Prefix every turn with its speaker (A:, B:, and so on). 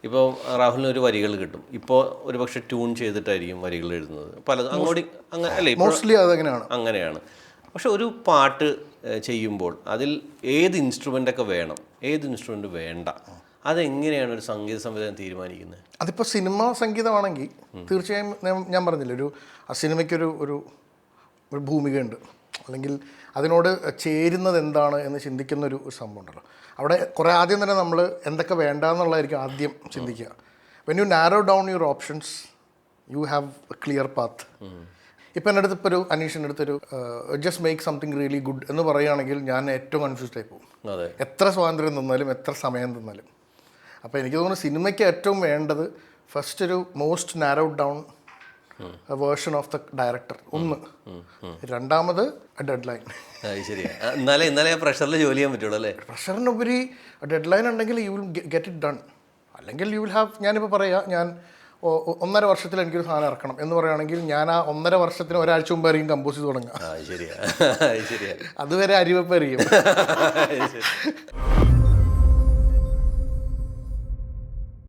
A: ഇപ്പോൾ രാഹുലിന് ഒരു വരികൾ കിട്ടും. ഇപ്പോൾ ഒരു പക്ഷേ ട്യൂൺ ചെയ്തിട്ടായിരിക്കും വരികൾ എഴുതുന്നത്. പലതും അങ്ങോട്ട് അങ്ങനെ അല്ലേ,
B: മോസ്റ്റ്ലി അതങ്ങനെയാണ്.
A: അങ്ങനെയാണ്. പക്ഷെ ഒരു പാട്ട് ചെയ്യുമ്പോൾ അതിൽ ഏത് ഇൻസ്ട്രുമെൻ്റൊക്കെ വേണം, ഏത് ഇൻസ്ട്രുമെൻ്റ് വേണ്ട, അതെങ്ങനെയാണ് ഒരു സംഗീത സംവിധാനം തീരുമാനിക്കുന്നത്?
B: അതിപ്പോൾ സിനിമ സംഗീതമാണെങ്കിൽ തീർച്ചയായും ഞാൻ പറഞ്ഞില്ലേ, ആ സിനിമയ്ക്കൊരു ഒരു ഒരു ഭൂമികയുണ്ട്, അല്ലെങ്കിൽ അതിനോട് ചേരുന്നത് എന്താണ് എന്ന് ചിന്തിക്കുന്നൊരു സംഭവം ഉണ്ടല്ലോ. അവിടെ കുറേ ആദ്യം തന്നെ നമ്മൾ എന്തൊക്കെ വേണ്ട എന്നുള്ളതായിരിക്കും ആദ്യം ചിന്തിക്കുക. When you narrow down your options you have A clear path. ഇപ്പം എൻ്റെ അടുത്ത് ഇപ്പോൾ ഒരു അനീഷിൻ്റെ അടുത്തൊരു just make something really good എന്ന് പറയുകയാണെങ്കിൽ ഞാൻ ഏറ്റവും കൺഫ്യൂസ്ഡ് ആയി പോകും, എത്ര സ്വാതന്ത്ര്യം തന്നാലും എത്ര സമയം തന്നാലും. അപ്പോൾ എനിക്ക് തോന്നുന്നു സിനിമയ്ക്ക് ഏറ്റവും വേണ്ടത് ഫസ്റ്റ് ഒരു most narrowed down version of the director, ഒന്ന്. രണ്ടാമത് ഡെഡ് ലൈൻ.
A: ശരിയാ, എന്നാലേ പ്രഷറിൽ ജോലി ചെയ്യാൻ പറ്റുള്ളൂ അല്ലേ.
B: പ്രഷറിനുപരി ഡെഡ് ലൈൻ ഉണ്ടെങ്കിൽ you will get it done. അല്ലെങ്കിൽ യു വിൽ ഹാവ്, ഞാനിപ്പോൾ പറയുക, ഞാൻ 1.5 വർഷത്തിൽ എനിക്കൊരു സാധനം ഇറക്കണം എന്ന് പറയുകയാണെങ്കിൽ ഞാൻ ആ 1.5 വർഷത്തിന് ഒരാഴ്ച മുമ്പായിരിക്കും കമ്പോസ് ചെയ്ത് തുടങ്ങുക.
A: ശരിയാ,
B: അതുവരെ അരിവെപ്പ് അറിയും.